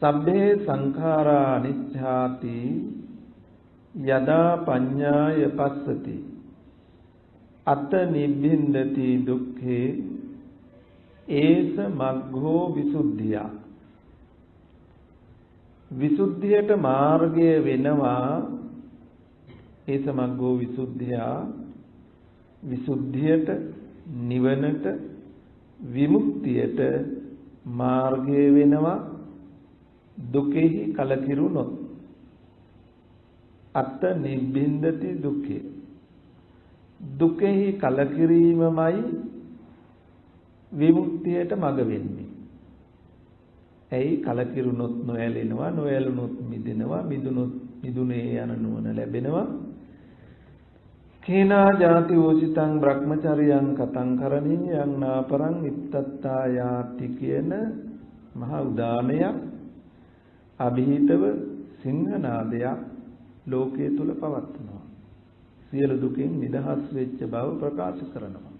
සබ්බේ සංඛාරා අනිච්ඡාති යදා පඤ්ඤාය පස්සති අත නිබ්බින්දති දුක්ඛේ ඒස මග්ගෝ විසුද්ධිය. විසුද්ධියට මාර්ගය වෙනවා ඒස මග්ගෝ විසුද්ධිය. විසුද්ධියට නිවනට විමුක්තියට මාර්ගය වෙනවා දුකෙහි කලකිරුණොත්. අත නිබ්බින්දති දුක්ඛේ. දුකෙහි කලකිරීමමයි විමුක්තියට මඟ වෙන්නේ. ඇයි කලකිරුණොත් නොඇලෙනවා, නොඇලුණොත් මිදෙනවා, මිදුණොත් මිදුනේ යන නුවණ ලැබෙනවා. කේනා ජාති වූසිතං බ්‍රහ්මචර්යං කතං කරණීයං නාපරං ඉත්තත්තා යාති කියන මහා උදානයක් අභීතව සිංහනාදයක් ලෝකයේ තුල පවත්වනවා. සියලු දුකින් නිදහස් වෙච්ච බව ප්‍රකාශ කරනවා.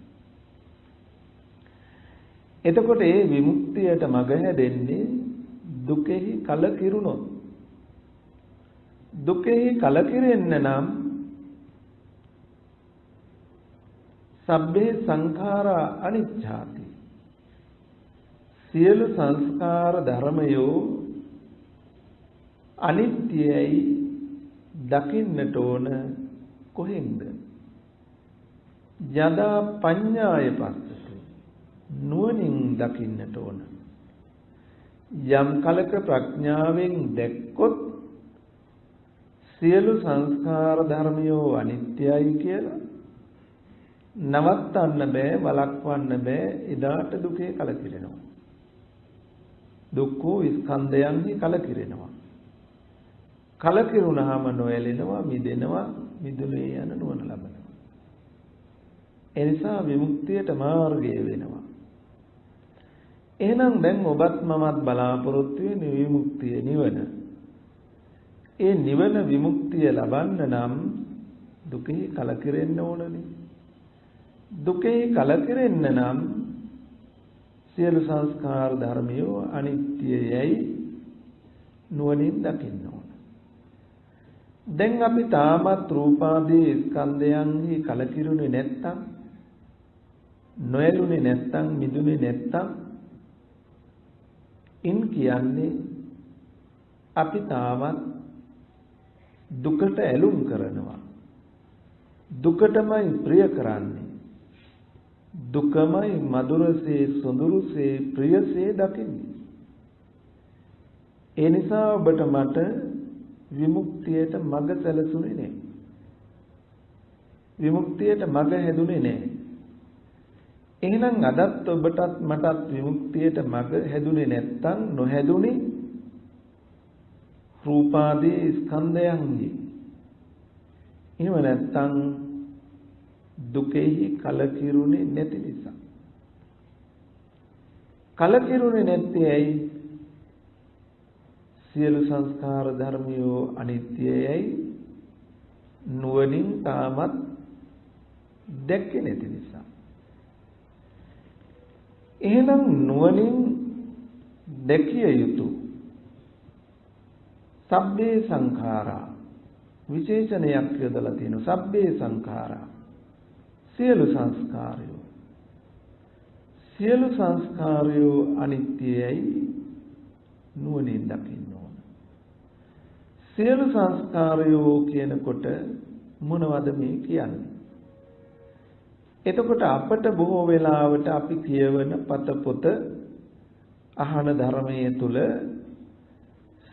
එතකොට මේ විමුක්තියට මඟ හැදෙන්නේ දුකෙහි කලකිරුණොත්. දුකෙහි කලකිරෙන්න නම් සබ්බේ සංඛාරා අනිච්ඡාති. සියලු සංස්කාර ධර්මයෝ අනිත්‍යයි දකින්නට ඕන. කොහෙන්ද? යදා පඤ්ඤාය පස්සති. නුවණින් දකින්නට ඕන. යම් කලක ප්‍රඥාවෙන් දැක්කොත් සියලු සංස්කාර ධර්මයෝ අනිත්‍යයි කියලා නවත්තන්න බෑ, වළක්වන්න බෑ. එදාට දුකේ කලකිරෙනවා. දුක්ඛෝ ස්කන්ධයන්හි කලකිරෙනවා. කලකිරුණාම නොඇලෙනවා, මිදෙනවා, මිදුනේ යන නුවණ ලබනවා. එනිසා විමුක්තියට මාර්ගය වෙනවා. එහෙනම් දැන් ඔබත් මමත් බලාපොරොත්තු වෙන විමුක්තිය නිවන. ඒ නිවන විමුක්තිය ලබන්න නම් දුකේ කලකිරෙන්න ඕනනේ. දුකේ කලකිරෙන්න නම් සියලු සංස්කාර ධර්මියෝ අනිත්‍යයයි නුවණින් දකින්න ඕන. දැන් අපි තාමත් රූපාදී ස්කන්ධයන්හි කලකිරුනේ නැත්තම්, නොයලුනේ නැත්තම්, මිදුනේ නැත්තම් ඉන් කියන්නේ අපි තාමත් දුකට ඇලුම් කරනවා. දුකටමයි ප්‍රිය කරන්නේ. දුකමයි මధుරසේ, සොඳුරුසේ, ප්‍රියසේ දකින්නේ. ඒ නිසා ඔබට මට විමුක්තියට මඟ සැලසුනේ නැහැ. විමුක්තියට මඟ හැදුනේ නැහැ. එහෙනම් අදත් ඔබටත් මටත් විමුක්තියට මඟ හැදුනේ නැත්තම් නොහැදුනේ රූපාදී ස්කන්ධයන්හි. එහෙම නැත්තම් දුකෙහි කලකිරුනේ නැති නිසා. කලකිරුනේ නැත්තේ ඇයි? සියලු සංස්කාර ධර්මියෝ අනිත්‍යයයි නුවණින් තාමත් දැක්කේ නැති නිසා. එහෙනම් නුවණින් දැකිය යුතු සබ්බේ සංඛාරා විශේෂණයක් යොදලා තියෙනවා. සබ්බේ සංඛාරා සියලු සංස්කාරයෝ. සියලු සංස්කාරයෝ අනිත්‍යයයි නුවණින් දකින්න ඕන. සියලු සංස්කාරයෝ කියනකොට මොනවද මේ කියන්නේ? එතකොට අපට බොහෝ වෙලාවට අපි කියවන පතපොත අහන ධර්මයේ තුල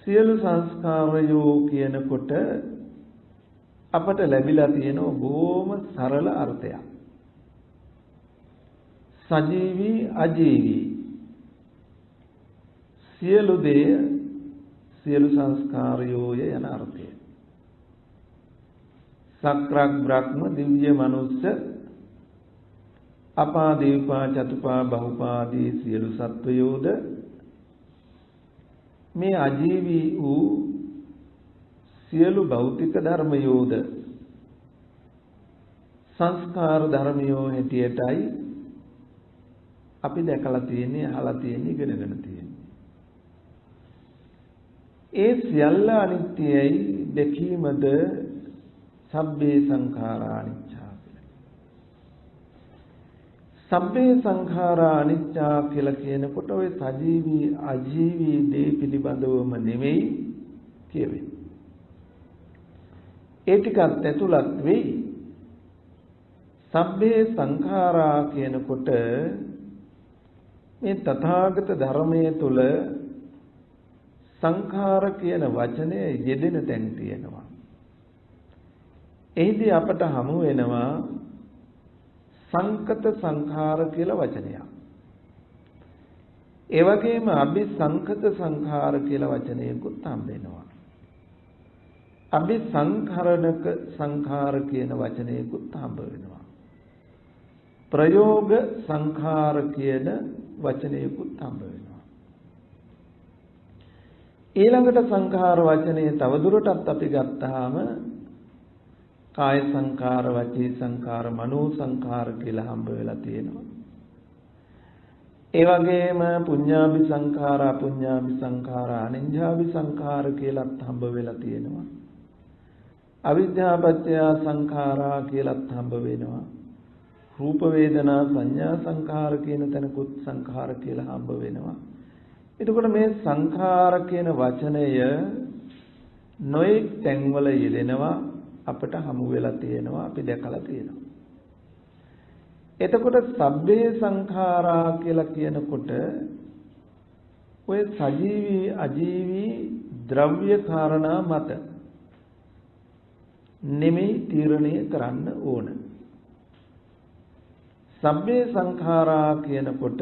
සියලු සංස්කාරයෝ කියනකොට අපට ලැබිලා තියෙන බොහොම සරල අර්ථයක්. සජීවී අජීවී සියලු දේ සියලු සංස්කාරයෝය යන අර්ථය. සක්‍රක් බ්‍රහ්ම දිව්‍ය මනුස්ස අපා දීපා චතුපා බහුපාදී සියලු සත්වයෝද මේ අජීවී වූ සියලු භෞතික ධර්මයෝද සංස්කාර ධර්මයෝ හැටියටයි අපි දැකලා තියෙන්නේ, අහලා තියෙන්නේ, ඉගෙනගෙන තියෙන්නේ. ඒ සියල්ල අනිත්‍යයි දැකීමද සබ්බේ සංඛාරා අනිච්චා කියලා. සබ්බේ සංඛාරා අනිච්චා කියලා කියනකොට ඔය සජීවී අජීවී දේ පිළිබඳවම නෙමෙයි කියවෙන්නේ. ඒ ටිකත් ඇතුළත් වෙයි. සබ්බේ සංඛාරා කියනකොට මේ තථාගත ධර්මයේ තුල සංඛාර කියන වචනය යෙදෙන තැන් තියෙනවා. එහිදී අපට හමු වෙනවා සංකත සංඛාර කියලා වචනයක්. ඒ වගේම අபிසංකත සංඛාර කියලා වචනයකුත් හම්බ වෙනවා. අபிසංකරණක සංඛාර කියන වචනයකුත් හම්බ වෙනවා. ප්‍රයෝග සංඛාර කියන වචනයකුත් හම්බ වෙනවා. ඊළඟට සංඛාර වචනේ තවදුරටත් අපි ගත්තාම කාය සංඛාර, වචී සංඛාර, මනෝ සංඛාර කියලා හම්බ වෙලා තියෙනවා. ඒ වගේම පුඤ්ඤාභි සංඛාර, අපුඤ්ඤාභි සංඛාර, අනිඤ්ඤාභි සංඛාර කියලාත් හම්බ වෙලා තියෙනවා. අවිද්‍යාපත්‍ය සංඛාරා කියලාත් හම්බ වෙනවා. රූප වේදනා සංඥා සංඛාර කියන තැනකුත් සංඛාර කියලා හම්බ වෙනවා. එතකොට මේ සංඛාර කියන වචනය නොඑක් තැන්වල යෙදෙනවා, අපට හමු වෙලා තියෙනවා, අපි දැකලා තියෙනවා. එතකොට සබ්බේ සංඛාරා කියලා කියනකොට ඔය සජීවී අජීවී ද්‍රව්‍ය කාරණා මත නෙමෙයි තීරණය කරන්න ඕන. සබ්බේ සංඛාරා කියනකොට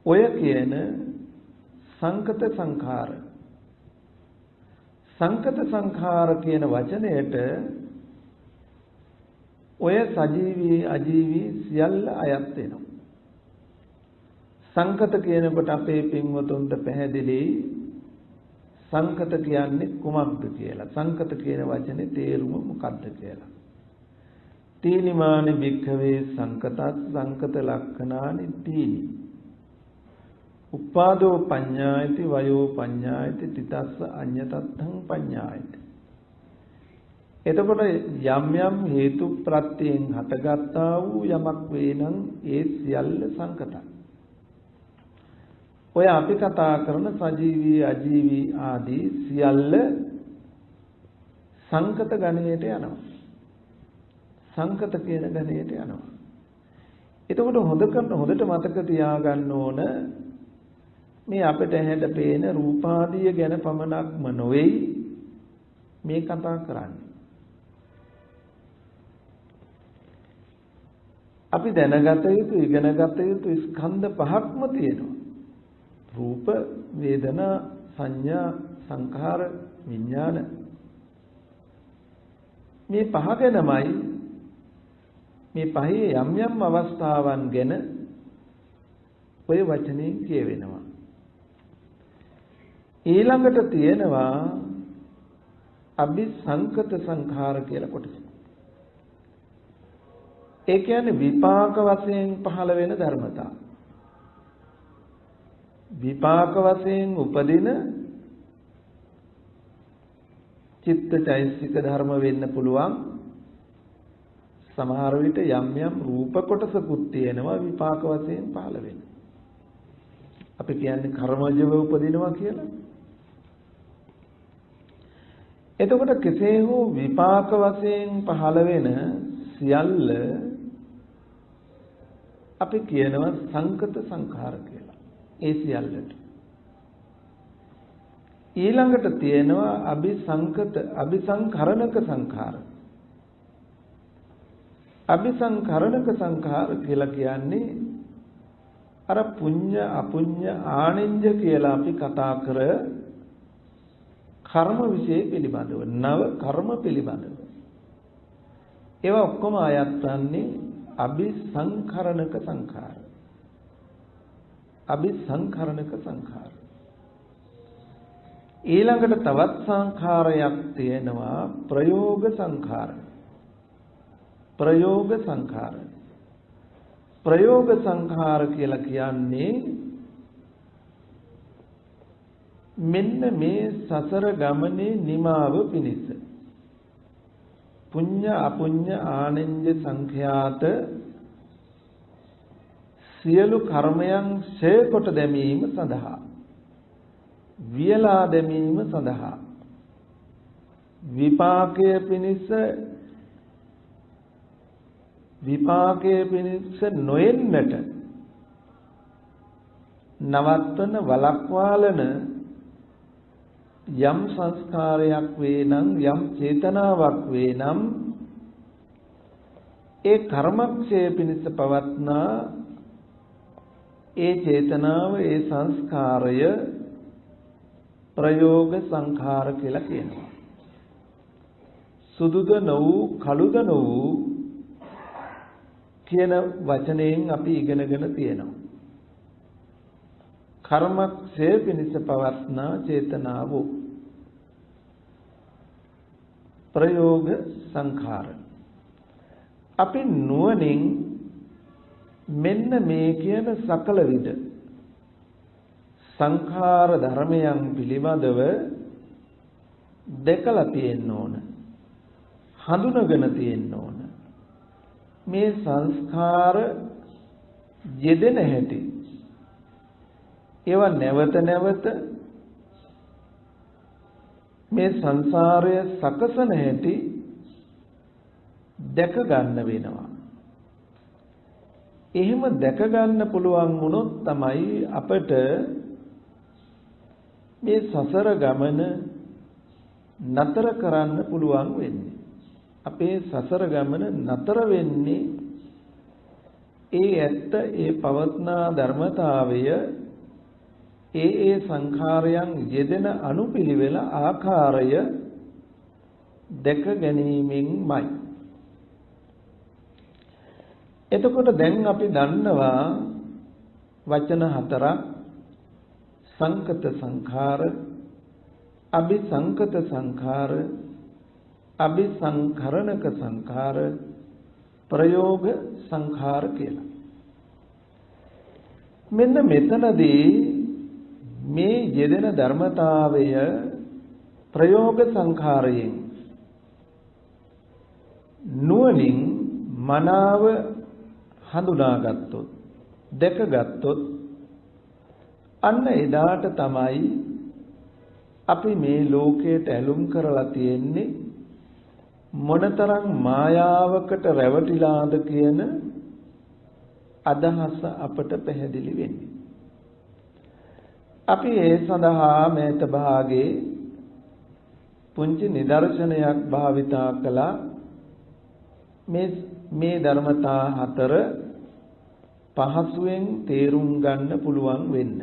ඔය කියන සංකත සංඛාර, සංකත සංඛාර කියන වචනයට ඔය සජීවී අජීවී සියල්ල අයත් වෙනවා. සංකත කියනකොට අපේ පින්වතුන්ට පැහැදිලි සංකත කියන්නේ කුමක්ද කියලා. සංකත කියන වචනේ තේරුම මොකක්ද කියලා. තීනිමානි භික්ඛවේ සංකතත් සංකත ලක්ඛනානි තීනි. උපාදෝ පඤ්ඤායති වයෝ පඤ්ඤායති තිතස්ස අඤ්ඤතත්තං පඤ්ඤායති. එතකොට යම් යම් හේතු ප්‍රත්‍යයෙන් හටගත්තා වූ යමක් වේනම් ඒ සියල්ල සංකතයි. ඔය අපි කතා කරන සජීවී අජීවී ආදී සියල්ල සංකත ගණයට යනවා. සංකත කියන ගණයට යනවා. එතකොට හොඳට මතක තියාගන්න ඕන මේ අපිට ඇහැට පේන රූපාදිය ගැන පමණක්ම නොවේයි මේ කතා කරන්නේ. අපි දැනගත යුතු ඉගෙනගත යුතු ස්කන්ධ පහක්ම තියෙනවා. රූප, වේදනා, සංඥා, සංඛාර, විඥාන. මේ පහ ගැනමයි මේ පහේ යම් යම් අවස්ථාවන් ගැන ඔය වචනේ කියවෙනවා. ඊළඟට තියෙනවා අபிසංකත සංඛාර කියලා කොටස. ඒ කියන්නේ විපාක වශයෙන් පහළ වෙන ධර්මතා. විපාක වශයෙන් උපදින චිත්තචෛතසික ධර්ම වෙන්න පුළුවන්. සමහර විට යම් යම් රූප කොටසකුත් තියෙනවා විපාක වශයෙන් පහළ වෙන. අපි කියන්නේ කර්මජව උපදිනවා කියලා. එතකොට කෙසේ හෝ විපාක වශයෙන් පහළ වෙන සියල්ල අපි කියනවා සංකත සංඛාර කියලා. ඒ සියල්ලට ඊළඟට තියෙනවා අபிසංකරණක සංඛාර. අபிසංකරණක සංඛාර කියලා කියන්නේ අර පුඤ්ඤ අපුඤ්ඤ ආනිඤ්ඤ කියලා අපි කතා කර කර්ම વિશે පිළිබඳව, නව කර්ම පිළිබඳව. ඒවා ඔක්කොම අයත් වන්නේ අபிසංකරණක සංඛාර. අபிසංකරණක සංඛාර. ඊළඟට තවත් සංඛාරයක් තියෙනවා ප්‍රයෝග සංඛාර. ප්‍රයෝග සංඛාර. ප්‍රයෝග සංඛාර කියලා කියන්නේ මෙන්න මේ සසර ගමනේ නිමාව පිණිස පුඤ්ඤ අපුඤ්ඤ ආනෙන්ජ සංඛ්‍යාත සියලු කර්මයන් ඡය කොට දැමීම සඳහා වියලා දැමීම සඳහා විපාකයේ පිණිස නොයෙන්නට නවත්වන වළක්වාලන යම් සංස්කාරයක් වේනම් යම් චේතනාවක් වේනම් ඒ කර්මක්ෂය පිණිස පවත්නා ඒ චේතනාව ඒ සංස්කාරය ප්‍රයෝග සංඛාර කියලා කියනවා. සුදුද නොවූ කළුද නොවූ කියන වචනයෙන් අපි ඉගෙනගෙන තියෙනවා. කර්මක්ෂය පිණිස පවත්නා චේතනාව ප්‍රයෝග සංඛාර. අපි නුවණින් මෙන්න මේ කියන සකල විද සංඛාර ධර්මයන් පිළිබඳව දැකලා තියෙන්න ඕන. හඳුනගෙන තියෙන්න ඕන. මේ සංස්කාර යෙදෙන හැටි ඒවා නැවත නැවත මේ සංසාරය සකසන හැටි දැක ගන්න වෙනවා. එහෙම දැක ගන්න පුළුවන් වුණොත් තමයි අපට මේ සසර ගමන නතර කරන්න පුළුවන් වෙන්නේ. අපේ සසර ගමන නතර වෙන්නේ ඒ ඇත්ත ඒ පවත්නා ධර්මතාවය ඒ සංඛාරයන් යෙදෙන අනුපිළිවෙල ආකාරය දැක ගැනීමෙන්මයි. එතකොට දැන් අපි දන්නවා වචන හතරක් සංකත සංඛාර, අபிසංකත සංඛාර, අபிසංකරණක සංඛාර, ප්‍රයෝග සංඛාර කියලා. මෙන්න මෙතනදී මේ යෙදෙන ධර්මතාවය ප්‍රයෝග සංඛාරයෙන් නුවණින් මනාව හඳුනාගත්තොත් දැකගත්තොත් අන්න එදාට තමයි අපි මේ ලෝකයට ඇලුම් කරලා තියෙන්නේ මොනතරම් මායාවකට රැවටිලාද කියන අදහස අපට පැහැදිලි වෙන්නේ. අපි ඒ සඳහා මේත භාගයේ පුංචි නිදර්ශනයක් භාවිතා කළා. මේ ධර්මතා හතර පහසුවෙන් තේරුම් ගන්න පුළුවන් වෙන්න.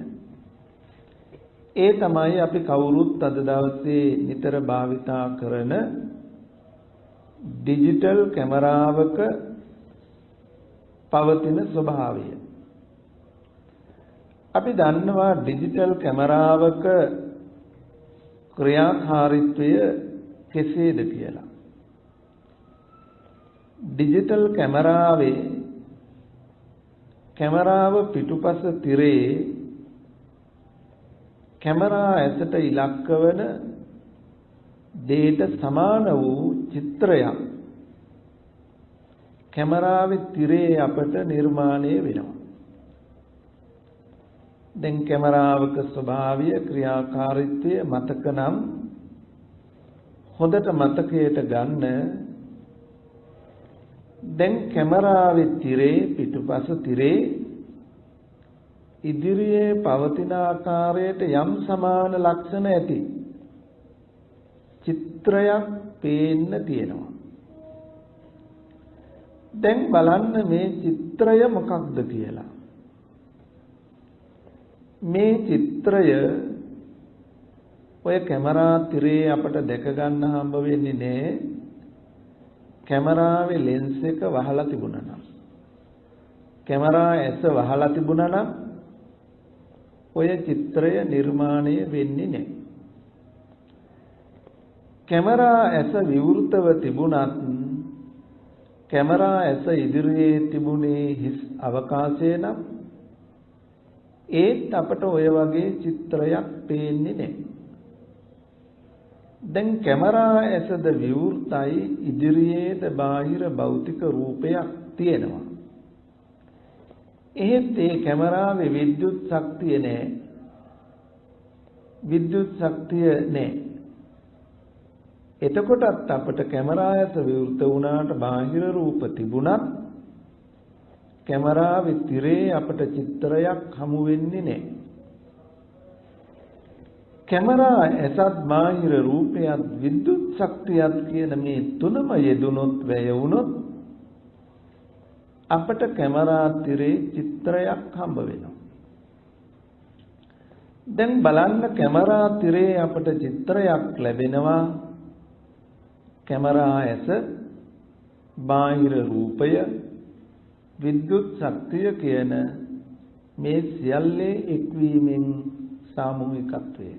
ඒ තමයි අපි කවුරුත් අද දවසේ නිතර භාවිතා කරන ඩිජිටල් කැමරාවක පවතින ස්වභාවය. අපි දන්නවා ඩිජිටල් කැමරාවක ක්‍රියාකාරීත්වය කෙසේද කියලා. ඩිජිටල් කැමරාවේ කැමරාව පිටුපස තිරේ කැමරා ඇසට ඉලක්ක වන දේට සමාන වූ චිත්‍රයක් කැමරාවේ තිරේ අපට නිර්මාණය වෙනවා. දැන් කැමරාවක ස්වභාවය ක්‍රියාකාරීත්වය මතක නම් හොඳට මතකයට ගන්න. දැන් කැමරාවේ තිරේ පිටුපස තිරේ ඉදිරියේ පවතින ආකාරයට යම් සමාන ලක්ෂණ ඇති චිත්‍රයක් පේන්න තියෙනවා. දැන් බලන්න මේ චිත්‍රය මොකක්ද කියලා. මේ චිත්‍රය ඔය කැමරා තිරේ අපට දැක ගන්න හම්බ වෙන්නේ නෑ. කැමරාවේ ලෙන්ස් එක වහලා තිබුණා නම්, කැමරා ඇස වහලා තිබුණා නම් ඔය චිත්‍රය නිර්මාණය වෙන්නේ නෑ. කැමරා ඇස විවෘතව තිබුණත් කැමරා ඇස ඉදිරියේ තිබුණේ හිස් අවකාශය නම් ඒත් අපට ඔය වගේ චිත්‍රයක් පේන්නේ නැහැ. දැන් කැමරා ඇසද විවෘතයි, ඉදිරියේද බාහිර භෞතික රූපයක් තියෙනවා. එහෙත් ඒ කැමරාවේ විද්‍යුත් ශක්තිය නැහැ. විද්‍යුත් ශක්තිය නැහැ. එතකොටත් අපට කැමරා ඇස විවෘත වුණාට බාහිර රූප තිබුණත් කැමරාවේ තිරේ අපට චිත්‍රයක් හමු වෙන්නේ නැහැ. කැමරා ඇසත් බාහිර රූපයත් විද්‍යුත් ශක්තියත් කියන මේ තුනම යෙදුනොත් වැය වුණොත් අපට කැමරා තිරේ චිත්‍රයක් හම්බ වෙනවා. දැන් බලන්න කැමරා තිරේ අපට චිත්‍රයක් ලැබෙනවා. කැමරා ඇස බාහිර රූපය විද්‍යුත් ශක්තිය කියන මේ සියල්ලේ එක්වීමෙන් සාමූහිකත්වය.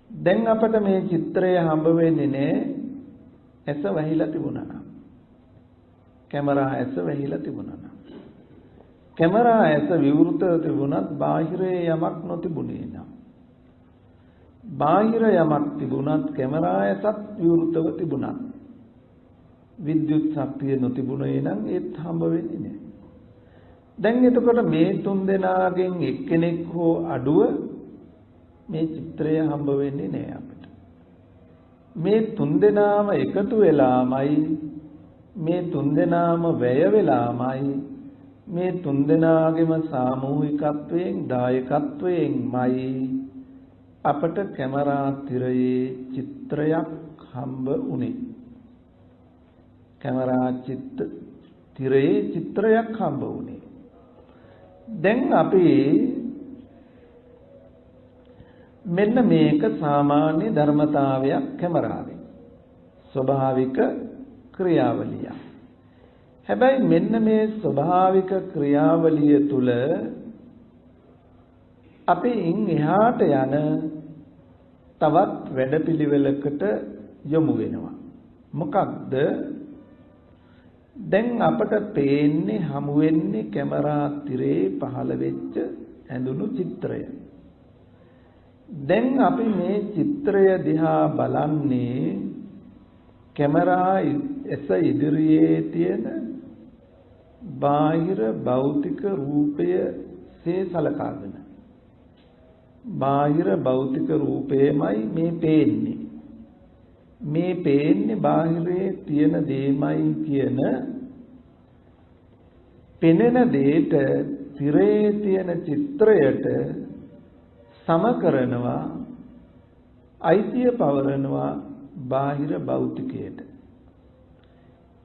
දැන් අපට මේ චිත්‍රය හම්බ වෙන්නේ නැහැ ඇස වැහිලා තිබුණා නම්. කැමරා ඇස වැහිලා තිබුණා නම්. කැමරා ඇස විවෘතව තිබුණත් බාහිරේ යමක් නොතිබුණේ නම්. බාහිර යමක් තිබුණත් කැමරා ඇසත් විවෘතව තිබුණත් විද්‍යුත් ශක්තිය නොතිබුණේ නම් ඒත් හම්බ වෙන්නේ නැහැ. දැන් එතකොට මේ තුන් දෙනාගෙන් එක්කෙනෙක් හෝ අඩුව මේ චිත්‍රය හම්බ වෙන්නේ නැහැ අපිට. මේ තුන් දෙනාම එකතු වෙලාමයි, මේ තුන් දෙනාම වැය වෙලාමයි, මේ තුන් දෙනාගේම සාමූහිකත්වයෙන් දායකත්වයෙන්මයි අපට කැමරා තිරයේ චිත්‍රයක් හම්බ වුණේ. කැමරා තිරයේ චිත්‍රයක් හම්බ වුණේ. දැන් අපි මෙන්න මේක සාමාන්‍ය ධර්මතාවයක් කැමරාවේ. ස්වභාවික ක්‍රියාවලිය. හැබැයි මෙන්න මේ ස්වභාවික ක්‍රියාවලිය තුල අපි ඉන් එහාට යන තවත් වැඩපිළිවෙලකට යොමු වෙනවා. මොකක්ද? දැන් අපට පේන්නේ හමු වෙන්නේ කැමරා තිරේ පහළ වෙච්ච ඇඳුණු චිත්‍රය. දැන් අපි මේ චිත්‍රය දිහා බලන්නේ කැමරා ඇස ඉදිරියේ තියෙන බාහිර භෞතික රූපය සේ සලකාගෙන. බාහිර භෞතික රූපයමයි මේ පේන්නේ. මේ පේන්නේ බාහිරේ තියෙන දෙයමයි කියන පෙනෙන දෙයට තිරේ තියෙන චිත්‍රයට සම කරනවා, අයිතිය පවරනවා බාහිර භෞතිකයට.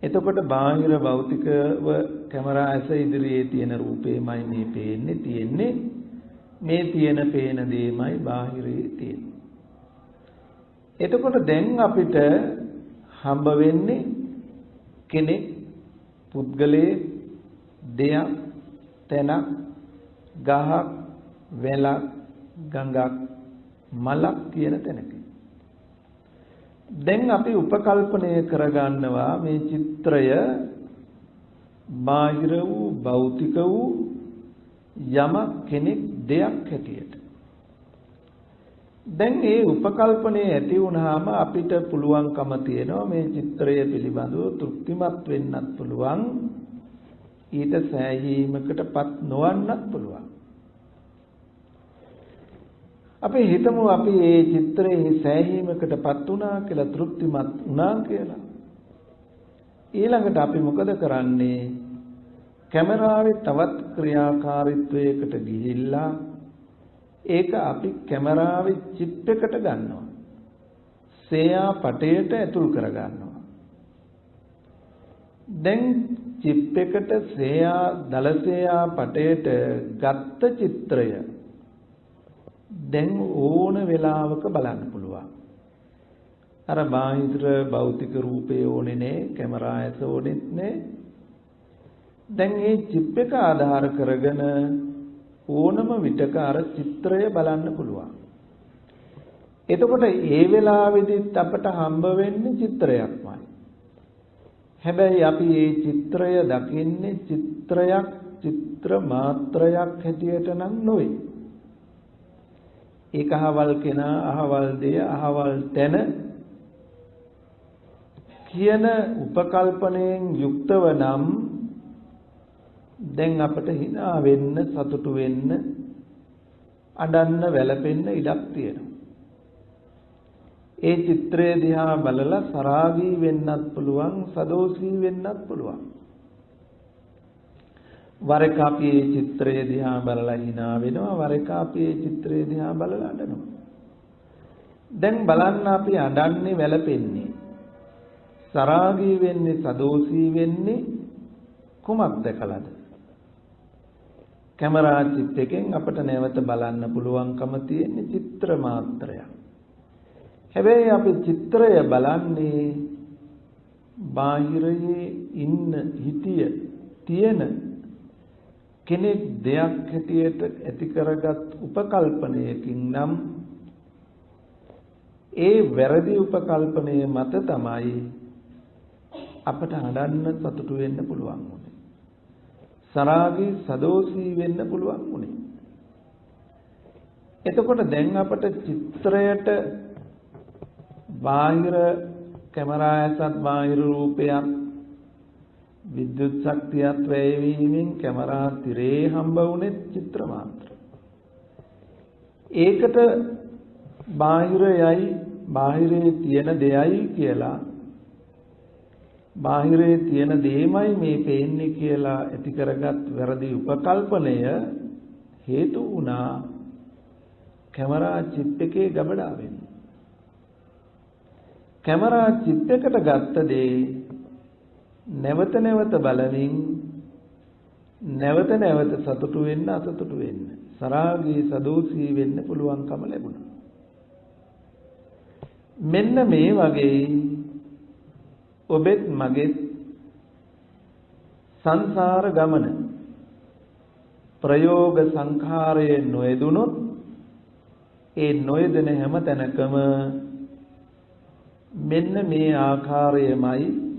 එතකොට බාහිර භෞතිකව කැමරා ඇස ඉදිරියේ තියෙන රූපේමයි මේ පේන්නේ, තියෙන්නේ මේ තියෙන පේන දෙයමයි බාහිරේ තියෙන්නේ. එතකොට දැන් අපිට හම්බ වෙන්නේ කෙනෙක්, පුද්ගලයෙක්, දෙයක්, තැනක්, ගහක්, වැලක්, ගඟක්, මලක් කියන තැනක. දැන් අපි උපකල්පනය කරගන්නවා මේ චිත්‍රය බාහිර වූ භෞතික වූ යමක්, කෙනෙක්, දෙයක් හැටියට. දැන් මේ උපකල්පනයේ ඇති වුණාම අපිට පුළුවන්කම තියෙනවා මේ චිත්‍රය පිළිබඳව තෘප්තිමත් වෙන්නත් පුළුවන්, ඊට සෑහීමකටපත් නොවන්නත් පුළුවන්. අපි හිතමු අපි මේ චිත්‍රයේ සෑහීමකටපත් වුණා කියලා, තෘප්තිමත් වුණා කියලා. ඊළඟට අපි මොකද කරන්නේ? කැමරාවේ තවත් ක්‍රියාකාරීත්වයකට ගිහිල්ලා ඒක අපි කැමරාවේ චිප් එකට ගන්නවා. සේයා පටයට ඇතුල් කර ගන්නවා. දැන් චිප් එකට සේයා දලසේයා පටයට ගත්ත චිත්‍රය දැන් ඕන වෙලාවක බලන්න පුළුවන්. අර බාහිර භෞතික රූපේ ඕනේ නෑ, කැමරා ඇස ඕනෙත් නෑ. දැන් මේ චිප් එක ආධාර කරගෙන ඕනම විටක අර චිත්‍රය බලන්න පුළුවන්. එතකොට ඒ වෙලාවෙදිත් අපට හම්බ වෙන්නේ චිත්‍රයක්මයි. හැබැයි අපි මේ චිත්‍රය දකින්නේ චිත්‍රයක් චිත්‍ර මාත්‍රයක් හැටියට නම් නොවේ. ඒක අහවල් කෙනා, අහවල් දෙය, අහවල් තැන කියන උපකල්පනයෙන් යුක්තව නම් දැන් අපට hina වෙන්න, සතුටු වෙන්න, අඬන්න, වැළපෙන්න ඉඩක් තියෙනවා. ඒ චිත්‍රය දිහා බලලා සරාගී වෙන්නත් පුළුවන්, සදෝෂී වෙන්නත් පුළුවන්. වර එක අපි මේ චිත්‍රය දිහා බලලා hina වෙනවා, වර එක අපි මේ චිත්‍රය දිහා බලලා අඬනවා. දැන් බලන්න අපි අඬන්නේ, වැළපෙන්නේ, සරාගී වෙන්නේ, සදෝෂී වෙන්නේ කුමක් දැකලාද? කැමරා චිප් එකෙන් අපිට නැවත බලන්න පුළුවන්කම තියෙන චිත්‍ර මාත්‍රයක්. හැබැයි අපි චිත්‍රය බලන්නේ බාහිරයේ ඉන්න හිතිය තියෙන කෙනෙක් දෙයක් හැටියට ඇති කරගත් උපකල්පනයකින් නම් ඒ වැරදි උපකල්පනය මත තමයි අපට අඬන්න, සතුටු වෙන්න පුළුවන් උනේ. සරාගී, සදෝෂී වෙන්න පුළුවන් උනේ. එතකොට දැන් අපට චිත්‍රයට බාහිර කැමරා ඇසත්, බාහිර රූපයක්, විද්‍යුත් ශක්තියත් වැය වීමෙන් කැමරා තිරේ හම්බ වුනේ චිත්‍ර මාත්‍ර. ඒකට බාහිරයයි, බාහිරේ තියෙන දෙයයි කියලා, බාහිරේ තියෙන දෙයමයි මේ පේන්නේ කියලා ඇති කරගත් වැරදි උපකල්පනය හේතු වුණා කැමරා චිප් එකේ ගබඩාවෙන්. කැමරා චිප් එකට ගත්ත දේ නැවත නැවත බලමින් නැවත නැවත සතුටු වෙන්න, අසතුටු වෙන්න, සරාගී, සදෝෂී වෙන්න පුළුවන්කම ලැබුණා. මෙන්න මේ වගේ ඔබෙත් මගෙත් සංසාර ගමන ප්‍රයෝග සංඛාරයේ නොයදුනොත් ඒ නොයදෙන හැම තැනකම මෙන්න මේ ආකාරයමයි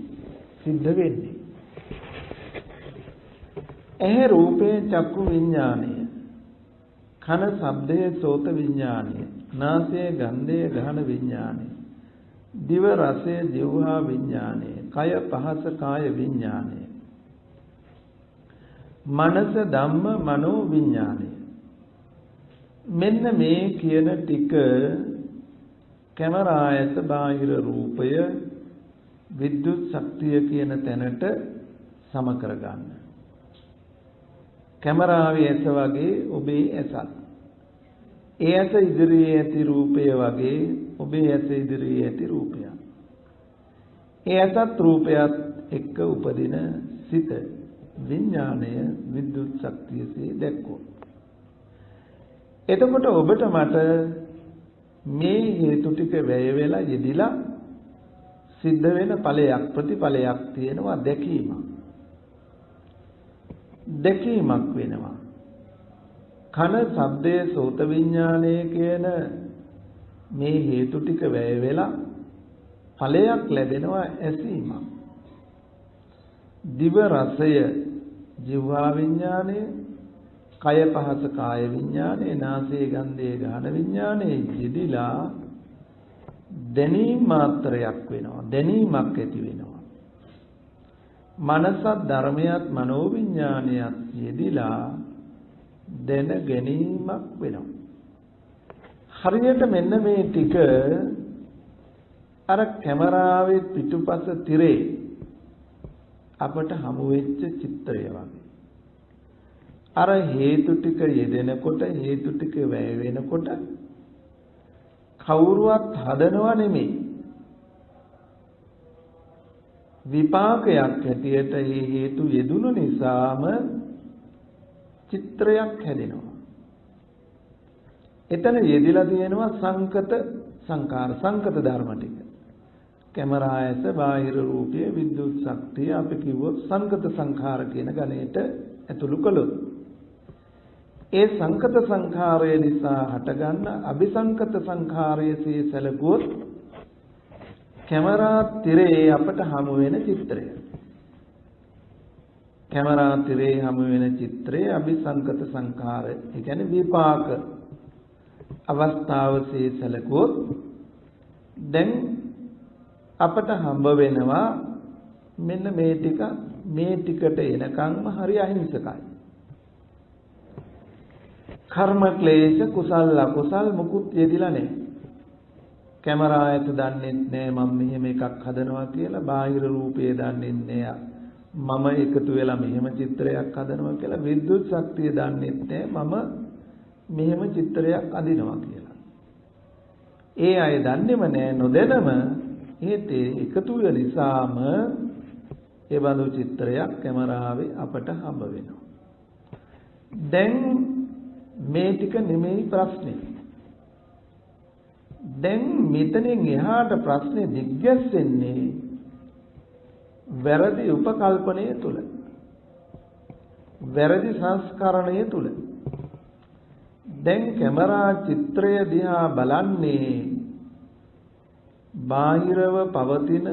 සිද්ධ වෙන්නේ. ඇහැ රූපේ චක්කු විඥානය, කන ශබ්දයේ සෝත විඥානය, නාසයේ ගන්ධයේ ගහන විඥානය, දිව රසයේ ජීවහා විඥානය, කය පහස කාය විඥානය, මනස ධම්ම මනෝ විඥානය. මෙන්න මේ කියන ටික කැමරායත බාහිර රූපය විද්‍යුත් ශක්තිය කියන තැනට සම කරගන්න. කැමරාවේ ඇස වගේ ඔබේ ඇසත්, ඒ ඇස ඉදිරියේ ඇති රූපය වගේ ඔබේ ඇස ඉදිරියේ ඇති රූපය, ඒ ඇසත් රූපයත් එක්ක උපදින සිත, විඥාණය විද්‍යුත් ශක්තියසේ දැක්කොත්, එතකොට ඔබට මට මේ හේතු ටික වැය වෙලා යෙදිලා සිද්ධ වෙන ඵලයක්, ප්‍රතිඵලයක් තියෙනවා, දැකීමක් වෙනවා. කන ශබ්දයේ සෝත විඥානය කියන මේ හේතු ටික වැය වෙලා ඵලයක් ලැබෙනවා, ඇසීමක්. දිව රසය ජීවා විඥානය, කය පහස කාය විඥානය, නාසයේ ගන්ධයේ ගාන විඥානය යෙදිලා දැනීම මාත්‍රයක් වෙනවා, දැනීමක් ඇති වෙනවා. මනසත් ධර්මයක් මනෝ විඥානයත් යෙදිලා දැන ගැනීමක් වෙනවා. හරියට මෙන්න මේ ටික අර කැමරාවේ පිටුපස තිරේ අපට හමු වෙච්ච චිත්‍රය වගේ. අර හේතු ටික යෙදෙනකොට, හේතු ටික වැය වෙනකොට කවුරුවත් හදනව නෙමෙයි, විපාකයක් හැටියට මේ හේතු යෙදුණු නිසාම චිත්‍රයක් හැදෙනවා. එතන යෙදිලා තියෙනවා සංකත සංකාර, සංකත ධර්ම ටික. කැමරා ඇස, බාහිර රූපය, විද්‍යුත් ශක්තිය අපි කිව්වොත් සංකත සංඛාර කියන ගණයට ඇතුළු කළොත්, ඒ සංකත සංඛාරය නිසා හටගන්න අபிසංකත සංඛාරයසේ සැලකුවොත් කැමරා තිරේ අපට හමු වෙන චිත්‍රය. කැමරා තිරේ හමු වෙන චිත්‍රයේ අபிසංකත සංඛාර, ඒ කියන්නේ විපාක අවස්ථාවසේ සැලකුවොත් දැන් අපට හම්බ වෙනවා මෙන්න මේ ටිකට එනකන්ම හරි අහිංසකයි. කර්ම ක්ලේශ කුසල අකුසල් මුකුත් යෙදිලා නැහැ. කැමරා ඇත දන්නේ නැහැ මම මෙහෙම එකක් හදනවා කියලා, බාහිර රූපය දන්නේ නැහැ මම එකතු වෙලා මෙහෙම චිත්‍රයක් හදනවා කියලා, විද්‍යුත් ශක්තිය දන්නේ නැහැ මම මෙහෙම චිත්‍රයක් අඳිනවා කියලා. ඒ අය දන්නේම නැහැ, නොදැනම ඒත් එකතු වෙන නිසාම ඒ බඳු චිත්‍රයක් කැමරාවේ අපට හම්බ වෙනවා. දැන් මේ ටික නෙමෙයි ප්‍රශ්නේ. දැන් මෙතනින් එහාට ප්‍රශ්නේ දිග්ගැස්සෙන්නේ වැරදි උපකල්පනය තුල, වැරදි සංස්කරණය තුල. දැන් කැමරා චිත්‍රය දිහා බලන්නේ බාහිරව පවතින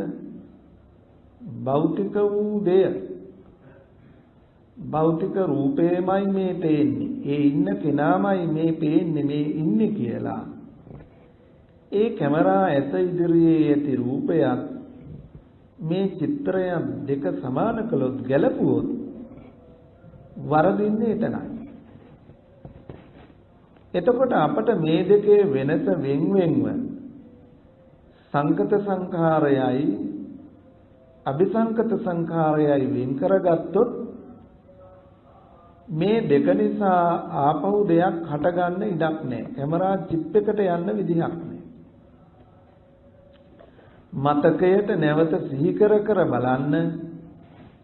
භෞතික වූ දෙය, භෞතික රූපේමයි මේ පේන්නේ, ඒ ඉන්න කෙනාමයි මේ පේන්නේ, මේ ඉන්නේ කියලා. ඒ කැමරා ඇස ඉදිරියේ ඇති රූපයක් මේ චිත්‍රය දෙක සමාන කළොත්, ගැලපුවොත් වරදින්නේ එතනයි. එතකොට අපට මේ දෙකේ වෙනස වෙන්වෙන්ව සංකත සංඛාරයයි අபிසංකත සංඛාරයයි වෙන් කරගත්තොත් මේ දෙක නිසා ආපහු දෙයක් හටගන්න ඉඩක් නැහැ. කැමරා චිප් එකට යන්න විදිහක් නැහැ. මතකයට නැවත සිහි කර බලන්න,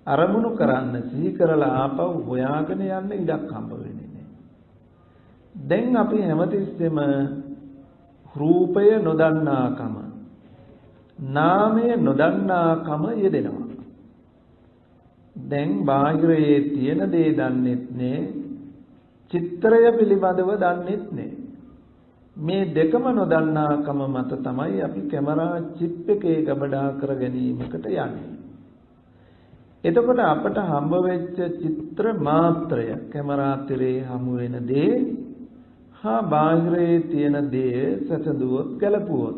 අරමුණු කරන්න, සිහි කරලා ආපහු හොයාගෙන යන්න ඉඩක් හම්බ වෙන්නේ නැහැ. දැන් අපි හැමතිස්සෙම රූපය නොදන්නාකම, නාමය නොදන්නාකම යෙදෙනවා. දැන් බාහිරයේ තියෙන දේ දන්නෙත් නෑ, චිත්‍රය පිළිබඳව දන්නෙත් නෑ. මේ දෙකම නොදන්නාකම මත තමයි අපි කැමරා චිප් එකේ ගබඩා කර ගැනීමකට යන්නේ. එතකොට අපට හම්බ වෙච්ච චිත්‍ර මාත්‍රය, කැමරා තිරේ හමු වෙන දේ හා බාහිරයේ තියෙන දේ සැසඳුවොත්, ගැලපුවොත්,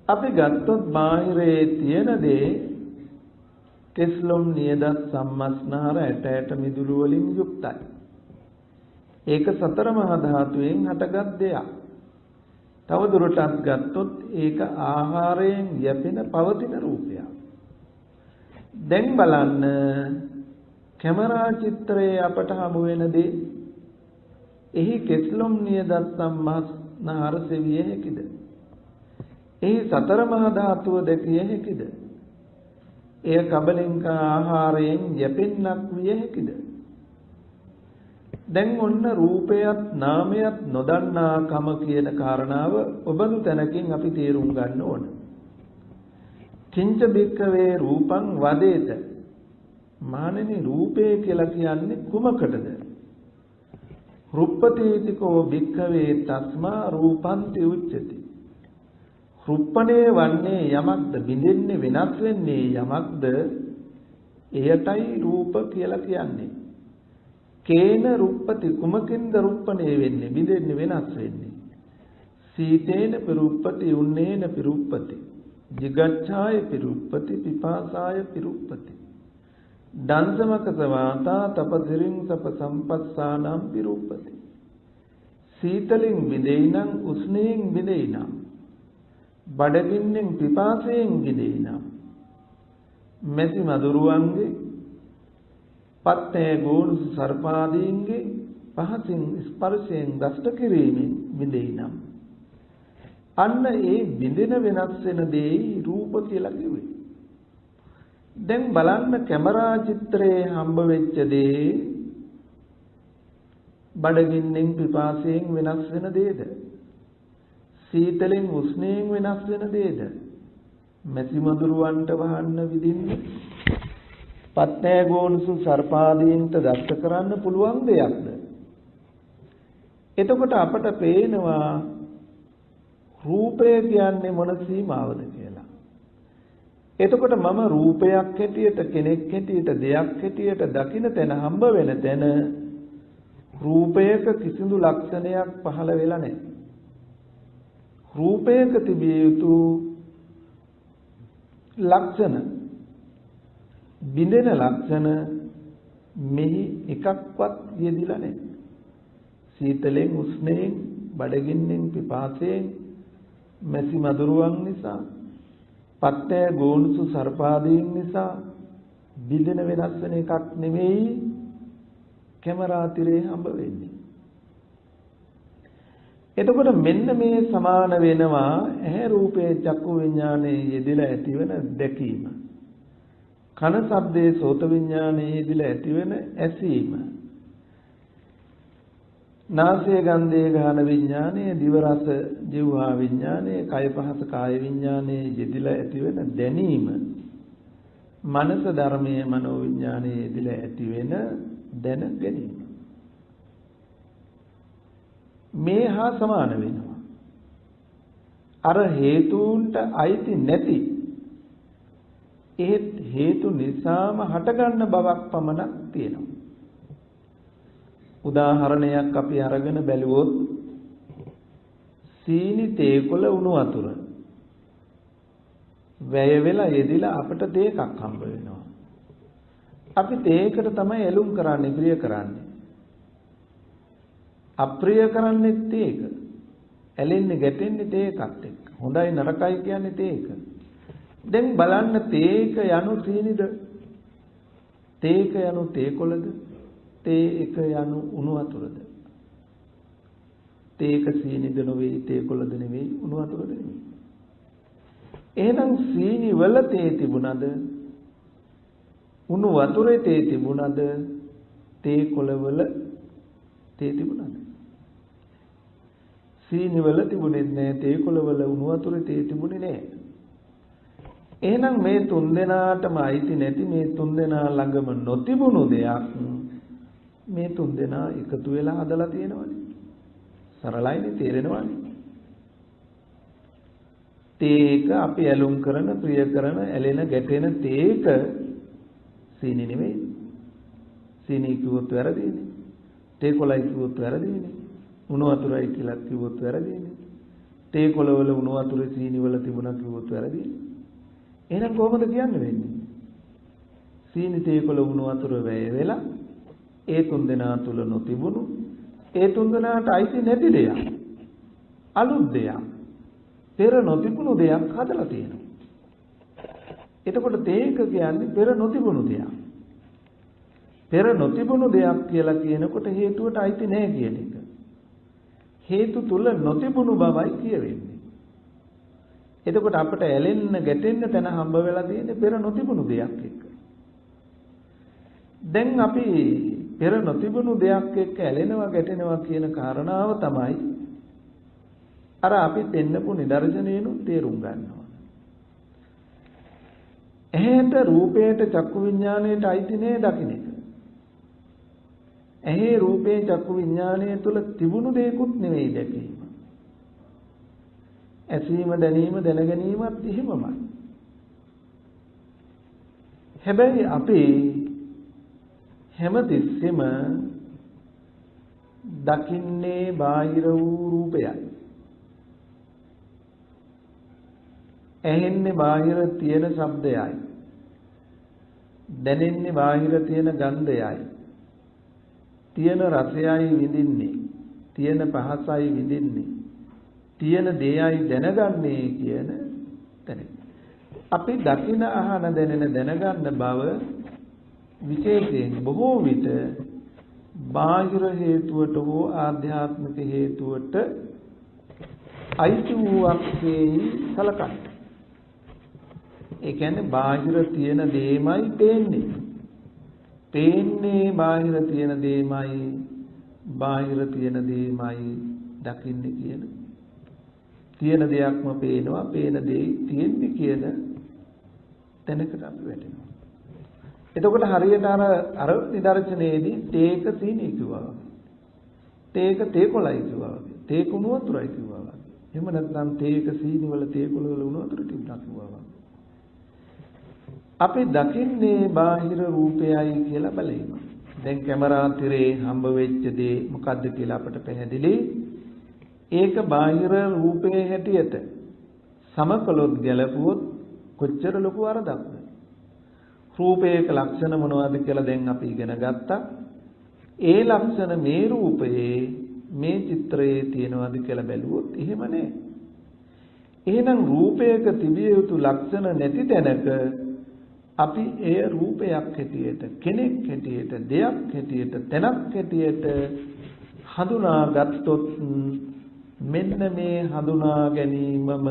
අපි ගත්තොත් බාහිරයේ තියෙන දේ කෙස්ලොම් නියදත් සම්මස්නහර ඇට මිදුළු වලින් යුක්තයි. ඒක සතර මහා ධාතුවෙන් හටගත් දෙයක්. තව දුරටත් ගත්තොත් ඒක ආහාරයෙන් යැපෙන පවතින රූපයක්. දැන් බලන්න කැමරා චිත්‍රයේ අපට හමු වෙන දේ, එහි කෙස්ලොම් නියදත් සම්මස්නහර සෙවිය හැකිද? එහි සතර මහා ධාතුව දැකිය හැකිද? එය කබලින්ක ආහාරයෙන් යැපෙන්නක් විය හැකිද? දැන් ඔන්න රූපයත් නාමයත් නොදන්නාකම කියන කාරණාව ඔබඳු තැනකින් අපි තේරුම් ගන්න ඕන. කිංච බික්කවේ රූපං වදේත. මානෙනි රූපේ කියලා කියන්නේ කුමකටද? රුප්පතීතිකෝ බික්කවේ තස්මා රූපන්ති උච්චති. රුප්පණේ වන්නේ යමක්ද, බිඳෙන්නේ වෙනස් වෙන්නේ යමක්ද, එයටයි රූප කියලා කියන්නේ. කේන රුප්පති, කුමකින්ද රුප්පණේ වෙන්නේ, බිඳෙන්නේ වෙනස් වෙන්නේ? සීතේන පිරුප්පති, උන්නේන පිරුප්පති, jigacchāya පිරුප්පති, පිපාසාය පිරුප්පති, දන්සමකස වාතා තපසිරින් සප සම්පස්සානම් පිරුප්පති. සීතලින් බිඳෙයිනම්, උස්නයෙන් බිඳෙයිනම්, බඩගින්නෙන් පිපාසයෙන් බිඳෙයිනම්, මෙසි මදුරුවන්ගේ පත්තේ ගෝනුසු සර්පාදීන්ගේ පහසින් ස්පර්ශයෙන් දෂ්ට කිරීමෙන් බිඳෙයිනම්, අන්න ඒ බිඳෙන වෙනස් වෙන දෙයි රූප කියලා කිව්වේ. දැන් බලන්න කැමරා චිත්‍රයේ හම්බ වෙච්ච දේ බඩගින්නෙන් පිපාසයෙන් වෙනස් වෙන දේද? සීතලෙන් උෂ්ණයෙන් වෙනස් වෙන දේද? මැසි මදුරුවන්ට වහන්න විදින්න, පත්නෑ ගෝනුසු සර්පාදීන්ට දෂ්ට කරන්න පුළුවන් දෙයක්ද? එතකොට අපට පේනවා රූපය කියන්නේ මොන සීමාවද කියලා. එතකොට මම රූපයක් හැටියට කෙනෙක් හැටියට දෙයක් හැටියට දකින්න තැන හම්බ වෙන තැන රූපයක කිසිදු ලක්ෂණයක් පහළ වෙලා නැහැ. රූපයක තිබිය යුතු ලක්ෂණ බිඳෙන ලක්ෂණ මෙහි එකක්වත් යෙදිලා නැහැ. සීතලෙන් උෂ්ණයෙන් බඩගින්නෙන් පිපාසයෙන් මැසි මදුරුවන් නිසා පත්තය ගෝනුසු සර්පාදීන් නිසා බිඳෙන වෙනස් වෙන එකක් නෙමෙයි කැමරා තිරේ හම්බ වෙන්නේ. එතකොට මෙන්න මේ සමාන වෙනවා ඇහැ රූපේ චක්කු විඥානයේ යෙදিলা ඇතිවන දැකීම. කන ශබ්දයේ සෝත විඥානයේ යෙදিলা ඇතිවන ඇසීම. නාසය ගන්ධයේ ගාන විඥානයේ දිව රස ජීවහා විඥානයේ කය පහස කාය විඥානයේ යෙදিলা ඇතිවන දැනීම. මනස ධර්මයේ මනෝ විඥානයේ යෙදিলা ඇතිවෙන දැන ගැනීම. මේ හා සමාන වෙනවා. අර හේතුන්ට අයිති නැති ඒත් හේතු නිසාම හටගන්න බවක් පමණක් තියෙනවා. උදාහරණයක් අපි අරගෙන බැලුවොත් සීනි තේකොළ උණු වතුර වැය වෙලා යෙදිලා අපිට තේකක් හම්බ වෙනවා. අපි තේකට තමයි ඇලුම් කරන්නේ ප්‍රිය කරන්නේ. අප්‍රිය කරන්නේ තේක. ඇලෙන්නේ ගැටෙන්නේ තේකත් එක්ක. හොඳයි නරකයි කියන්නේ තේක. දැන් බලන්න තේක යනු සීනිද? තේක යනු තේකොළද? තේක යනු උණු වතුරද? තේක සීනිද නෙවෙයි තේකොළද නෙවෙයි උණු වතුරද නෙවෙයි. එහෙනම් සීනි වල තේ තිබුණද? උණු වතුරේ තේ තිබුණද? තේකොළ වල තේ තිබුණද? සීනි වල තිබුණේ නැහැ, තේකොළ වල උණු වතුරේ තේ තිබුණේ නැහැ. එහෙනම් මේ තුන් දෙනාටම අයිති නැති මේ තුන් දෙනා ළඟම නොතිබුණු දෙයක් මේ තුන් දෙනා එකතු වෙලා හදලා තියෙනවනේ. සරලයිනේ, තේරෙනවනේ. තේක අපි ඇලුම් කරන, ප්‍රිය කරන, ඇලෙන, ගැටෙන තේක සීනි නෙමෙයි. සීනි කිව්වොත් වැරදීනේ. තේකොළයි කිව්වොත් වැරදීනේ. උණු වතුරයි කියලා කිව්වොත් වැරදීනේ. තේකොළ වල උණු වතුරේ සීනි වල තිබුණා කිව්වොත් වැරදීනේ. එහෙනම් කොහොමද කියන්න වෙන්නේ? සීනි තේකොළ උණු වතුර වැය වෙලා ඒ තුන් දෙනා තුල නොතිබුණු ඒ තුන් දෙනාට අයිති නැති දෙයක්, අලුත් දෙයක්, පෙර නොතිබුණු දෙයක් හදලා තියෙනවා. එතකොට තේක කියන්නේ පෙර නොතිබුණු දෙයක්. පෙර නොතිබුණු දෙයක් කියලා කියනකොට හේතුවට අයිති නැහැ කියන එක. හේතු තුල නොතිබුණු බවයි කියවෙන්නේ. එතකොට අපිට ඇලෙන්න ගැටෙන්න තැන හම්බ වෙලා තියෙන්නේ පෙර නොතිබුණු දෙයක් එක්ක. දැන් අපි පෙර නොතිබුණු දෙයක් එක්ක ඇලෙනවා ගැටෙනවා කියන කාරණාව තමයි අර අපි දෙන්නපු නිදර්ශනයනු තේරුම් ගන්නවා. ඇහැට රූපයට චක්කු විඥාණයට අයිති නේ දකින්න එක. ඇහි රූපේ චක්කු විඥාණය තුල තිබුණු දෙයක්ුත් නෙවෙයි දැකීම. ඇසීම, දැනීම, දැනගැනීමත් එහෙමමයි. හැබැයි අපි හැමතිස්සෙම දකින්නේ බාහිර වූ රූපයයි. ඇහෙන්නේ බාහිර තියෙන ශබ්දයයි. දැනෙන්නේ බාහිර තියෙන ගන්ධයයි. තියෙන රසයයි විඳින්නේ. තියෙන පහසයි විඳින්නේ. තියෙන දෙයයි දැනගන්නේ කියන තැන. අපි දකින අහන දැනෙන දැනගන්න බව විශේෂයෙන් බොහෝ විට බාහිර හේතුවට හෝ ආධ්‍යාත්මික හේතුවට අයිති වූක්සේ සලකන්නේ. ඒ කියන්නේ බාහිර තියෙන දේමයි පේන්නේ. පේන්නේ බාහිර තියෙන දේමයි, බාහිර තියෙන දේමයි දකින්නේ කියන. තියෙන දෙයක්ම පේනවා, පේන දේ තියෙන්නේ කියන තැනකට අපි වැටෙනවා. එතකොට හරියට අර නිදර්ශනයේදී තේක සීනි කිව්වා වගේ. තේක තේකොළයි කිව්වා වගේ. තේක උණු වතුරයි කිව්වා වගේ. එහෙම නැත්නම් තේක සීනි වල තේකොළ වල උණු වතුර තිබුණා කිව්වා වගේ. අපි දකින්නේ බාහිර රූපයයි කියලා බලීම. දැන් කැමරා තිරේ හම්බ වෙච්ච දේ මොකද්ද කියලා අපට පැහැදිලි. ඒක බාහිර රූපයේ හැටියට සමකලොත් ගැලපුවොත් කොච්චර ලොකු වරදක්ද? රූපයක ලක්ෂණ මොනවද කියලා දැන් අපි ඉගෙන ගත්තා. ඒ ලක්ෂණ මේ රූපයේ මේ චිත්‍රයේ තියෙනවද කියලා බැලුවොත් එහෙම නෑ. එහෙනම් රූපයක තිබිය යුතු ලක්ෂණ නැති තැනක අපි එය රූපයක් හැටියට, කෙනෙක් හැටියට, දෙයක් හැටියට, තැනක් හැටියට හඳුනාගත්තොත් මෙන්න මේ හඳුනා ගැනීමම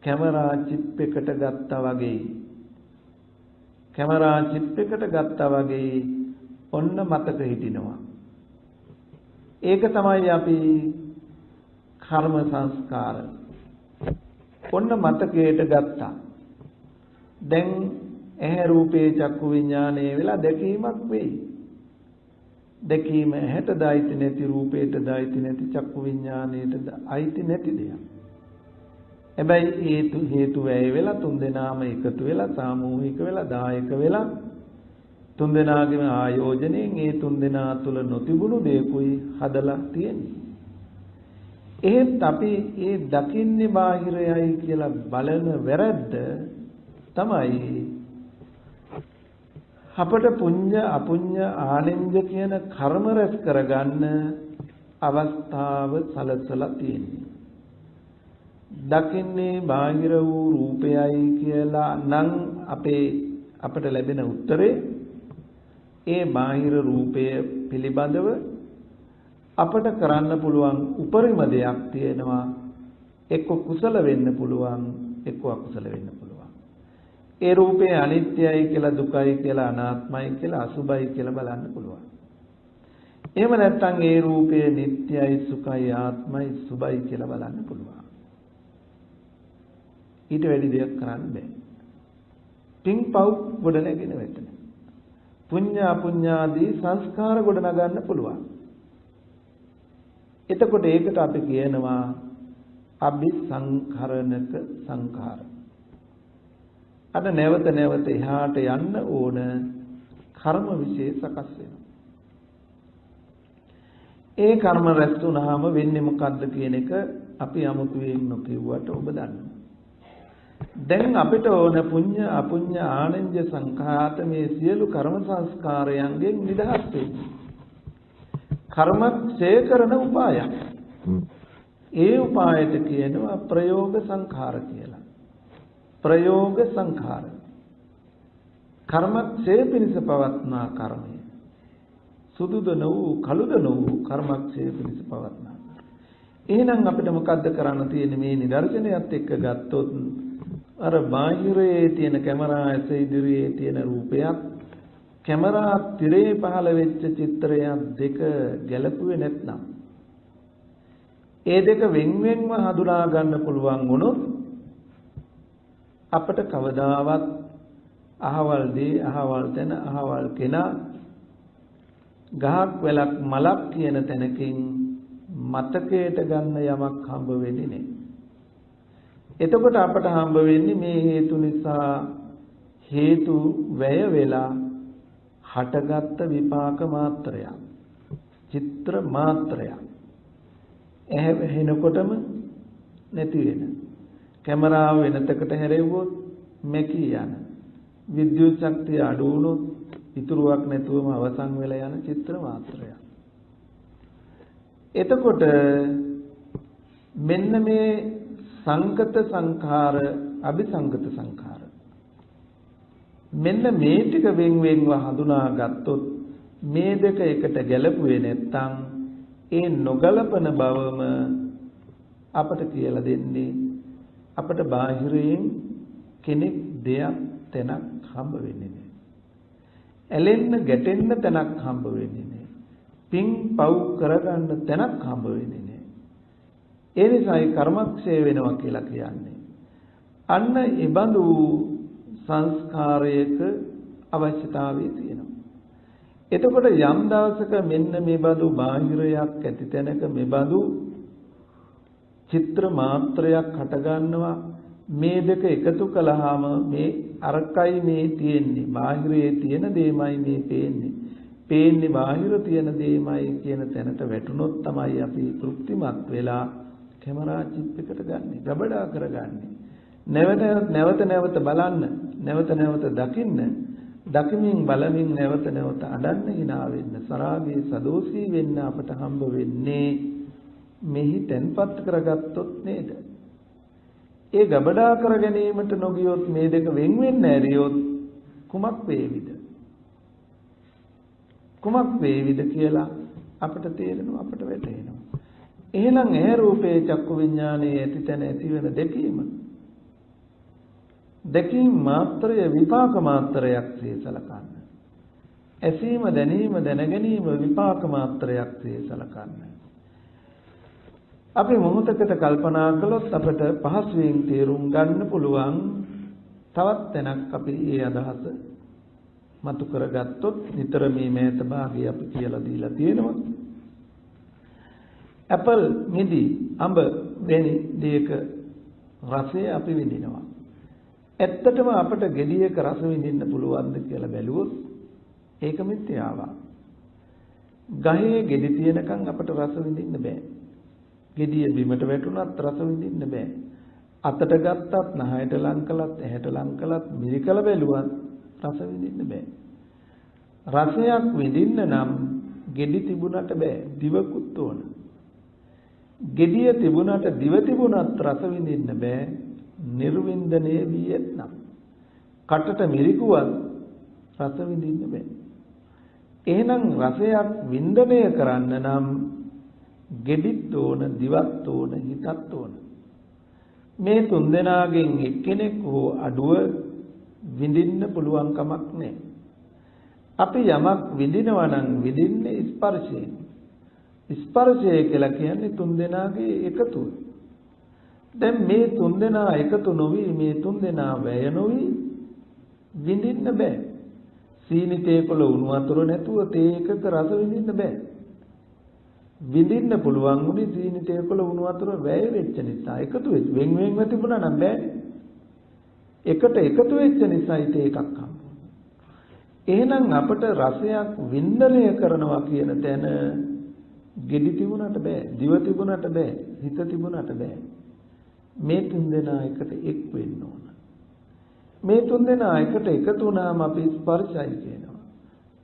කැමරා චිප් එකට ගත්තා වගේ. කැමරා චිප් එකට ගත්තා වගේ ඔන්න මතක හිටිනවා. ඒක තමයි අපි කර්ම සංස්කාර. ඔන්න මතකයට ගත්තා. දැන් ඇහැ රූපේ චක්කු විඥානයේ වෙලා දැකීමක් වෙයි. දැකීම ඇහැට දායිති නැති, රූපයට දායිති නැති, චක්කු විඥානයට අයිති නැති දෙයක්. හැබැයි හේතු වැය වෙලා තුන්දෙනාම එකතු වෙලා සාමූහික වෙලා දායක වෙලා තුන්දෙනාගේම ආයෝජනයෙන් ඒ තුන්දෙනා තුල නොතිබුණු දේකුයි හදලා තියෙන්නේ. එහෙත් අපි ඒ දකින්නේ බාහිරයයි කියලා බලන වැරද්ද තමයි අපට පුඤ්ඤ අපුඤ්ඤ ආනෙන්ජ කියන කර්ම රැස් කරගන්න අවස්ථාව සලසලා තියෙන්නේ. දකින්නේ බාහිර වූ රූපයයි කියලා නම් අපට ලැබෙන උත්තරේ ඒ බාහිර රූපය පිළිබඳව අපට කරන්න පුළුවන් උපරිම දෙයක් තියෙනවා. එක්ක කුසල වෙන්න පුළුවන්, එක්ක අකුසල වෙන්න පුළුවන්. ඒ රූපේ අනිත්‍යයි කියලා, දුකයි කියලා, අනාත්මයි කියලා, අසුභයි කියලා බලන්න පුළුවන්. එහෙම නැත්නම් ඒ රූපය නිට්ටයයි, සුඛයි, ආත්මයි, සුභයි කියලා බලන්න පුළුවන්. ඊට වැඩි දෙයක් කරන්න බෑ. පින් පව් ගොඩ නැගෙන වෙතන. පුඤ්ඤ අපුඤ්ඤාදී සංස්කාර ගොඩ නගන්න පුළුවන්. එතකොට ඒකට අපි කියනවා අபிසංකරණක සංඛාර. අද නැවත නැවත එහාට යන්න ඕන කර්ම විශේෂ සකස් වෙනවා. ඒ කර්ම රැස් වුණාම වෙන්නේ මොකද්ද කියන එක අපි අමුතුවෙන් නොකියුවට ඔබ දන්නවා. දැන් අපිට ඕන පුඤ්ඤ අපුඤ්ඤ ආනන්ද සංඛාත මේ සියලු කර්ම සංස්කාරයන්ගෙන් නිදහස් වෙන්න. කර්මක්ෂය කරන උපායක්. ඒ උපායට කියනවා ප්‍රයෝග සංඛාර කියලා. ප්‍රයෝග සංඛාර. කර්මක්ෂය පිණිස පවත්නා කර්මය. සුදුද නොවූ කළුද නොවූ කර්මක්ෂය පිණිස පවත්නා. එහෙනම් අපිට මොකද්ද කරන්න තියෙන්නේ මේ නිදර්ශනයත් එක්ක ගත්තොත් අර බාහිරයේ තියෙන කැමරා ඇස ඉදිරියේ තියෙන රූපයක් කැමරා තිරේ පහළ වෙච්ච චිත්‍රයක් දෙක ගැලපුවේ නැත්නම් ඒ දෙක වෙන්වෙන්ව හඳුනා ගන්න පුළුවන් වුණොත් අපට කවදාවත් අහවල් දී අහවල් තැන අහවල් කෙනා ගහක් වැලක් මලක් කියන තැනකින් මතකයට ගන්න යමක් හම්බ වෙන්නේ නැහැ. එතකොට අපට හම්බ වෙන්නේ මේ හේතු නිසා හේතු වැය වෙලා හටගත්ත විපාක මාත්‍රයක්, චිත්‍ර මාත්‍රයක්. ඇහැ වෙනකොටම නැති වෙන. කැමරාව වෙනතකට හැරෙව්වොත් මැකී යන. විද්‍යුත් ශක්තිය අඩු වුණොත් ඉතුරුවක් නැතුවම අවසන් වෙලා යන චිත්‍ර මාත්‍රයක්. එතකොට මෙන්න මේ සංකත සංඛාර, අபிසංකත සංඛාර. මෙන්න මේ ටික වෙන් වෙන්ව හඳුනා ගත්තොත් මේ දෙක එකට ගැලපුවේ නැත්නම් ඒ නොගලපන බවම අපට කියලා දෙන්නේ අපට බාහිරයෙන් කෙනෙක් දෙයක් තැනක් හම්බ වෙන්නේ නැහැ. ඇලෙන්න ගැටෙන්න තැනක් හම්බ වෙන්නේ නැහැ. පින් පව් කරගන්න තැනක් හම්බ වෙන්නේ නැහැ. ඒ නිසායි කර්මක්ෂය වෙනවා කියලා කියන්නේ. අන්න ඒ බඳු සංස්කාරයක අවශ්‍යතාවය තියෙනවා. එතකොට යම් දවසක මෙන්න මේ බඳු බාහිරයක් ඇති තැනක මේ බඳු චිත්‍ර මාත්‍රයක් හට ගන්නවා. මේ දෙක එකතු කළාම මේ අරකයි මේ තියෙන්නේ බාහිරයේ තියෙන දෙයමයි මේ පේන්නේ. පේන්නේ බාහිර තියෙන දෙයමයි කියන තැනට වැටුනොත් තමයි අපි තෘප්තිමත් වෙලා කැමරා චිප් එකට ගන්නෙ. ගබඩා කරගන්නේ. නැවත නැවත බලන්න, නැවත නැවත දකින්න, දකිමින් බලමින් නැවත නැවත අඩන්න hina වෙන්න, සරාගයේ සදෝෂී වෙන්න අපට හම්බ වෙන්නේ මෙහි තැන්පත් කරගත්තොත් නේද? ඒ ගබඩා කර ගැනීමට නොගියොත් මේ දෙක වෙන් වෙන්න ඇරියොත් කුමක් වේවිද? කුමක් වේවිද කියලා අපට තේරෙනවා, අපට වැටහෙනවා. එහෙනම් ඇහැ රූපේ චක්කු විඥානයේ ඇතිතන ඇතිවෙන දැකීම මාත්‍රය විපාක මාත්‍රයක් සලකන්න. ඇසීම දැනීම දැනගැනීම විපාක මාත්‍රයක් සලකන්න. අපි මොහොතකට කල්පනා කළොත් අපට පහසුවෙන් තේරුම් ගන්න පුළුවන් තවත් තැනක් අපි ඒ අදහස මතු කරගත්තොත් නිතර මේ මෑත භාගයේ අපි කියලා දීලා තියෙනවා. ඇපල්, මිදි, අඹ වැනි දේක රසය අපි විඳිනවා. ඇත්තටම අපට ගෙඩියක රස විඳින්න පුළුවන්ද කියලා බැලුවොත් ඒක මිත්‍යාවක්. ගහේ ගෙඩි තියෙනකන් අපට රස විඳින්න බෑ. ගෙඩිය බිමට වැටුණත් රස විඳින්න බෑ. අතට ගත්තත්, නහයට ලං කළත්, ඇහැට ලං කළත්, මිරිකල බැලුවත් රස විඳින්න බෑ. රසයක් විඳින්න නම් ගෙඩි තිබුණට බෑ, දිවකුත් ඕන. ගෙඩිය තිබුණට දිව තිබුණත් රස විඳින්න බෑ, නිර්වින්දනය වී ඇතනම්. කටට මිරිකුවත් රස විඳින්න බෑ. එහෙනම් රසයක් වින්දනය කරන්න නම් ගෙඩිත් ඕන, දිවත් ඕන, හිතත් ඕන. මේ තුන්දෙනාගෙන් එක්කෙනෙක් හෝ අඩුව විඳින්න පුළුවන් කමක් නැහැ. අපි යමක් විඳිනවා නම් විඳින්නේ ස්පර්ශයෙන්. ස්පර්ශය කියලා කියන්නේ තුන්දෙනාගේ එකතුව. දැන් මේ තුන්දෙනා එකතු නොවි, මේ තුන්දෙනා වැය නොවි විඳින්න බෑ. සීනිතේකොළ උණු වතුර නැතුව තේ එකක රස විඳින්න බෑ. විඳින්න පුළුවන් උනේ සීනිතේකොළ උණු වතුර වැය වෙච්ච නිසා. එකතු වෙච්ච වෙන් වෙන්ව තිබුණා නම් බෑ. එකට එකතු වෙච්ච නිසායි තේ එකක් හම්බුනේ. එහෙනම් අපට රසයක් වින්දනය කරනවා කියන තැන ගෙඩි තිබුණාට බෑ, දිව තිබුණාට බෑ, හිත තිබුණාට බෑ. මේ තුන්දෙනා එකට එක් වෙන්න ඕන. මේ තුන්දෙනා එකට එකතු වුණාම අපි ස්පර්ශයි කියනවා.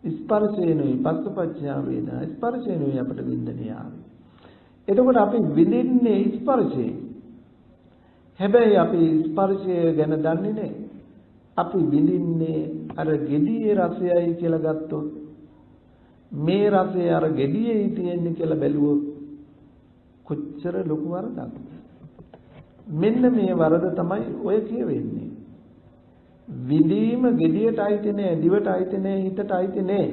ස්පර්ශේනුයි පස්සපච්චා වේදනා, ස්පර්ශේනුයි අපට වින්දනය ආවේ. එතකොට අපි විඳින්නේ ස්පර්ශයෙන්. හැබැයි අපි ස්පර්ශය ගැන දන්නේ නැහැ. අපි විඳින්නේ අර ගෙඩියේ රසයයි කියලා ගත්තොත්, මේ රසය අර ගෙඩියේ තියෙන්නේ කියලා බැලුවොත් කොච්චර ලොකු වරදක්ද? මෙන්න මේ වරද තමයි ඔය කියවෙන්නේ. විඳීම ගෙඩියට අයිති නෑ, දිවට අයිති නෑ, හිතට අයිති නෑ.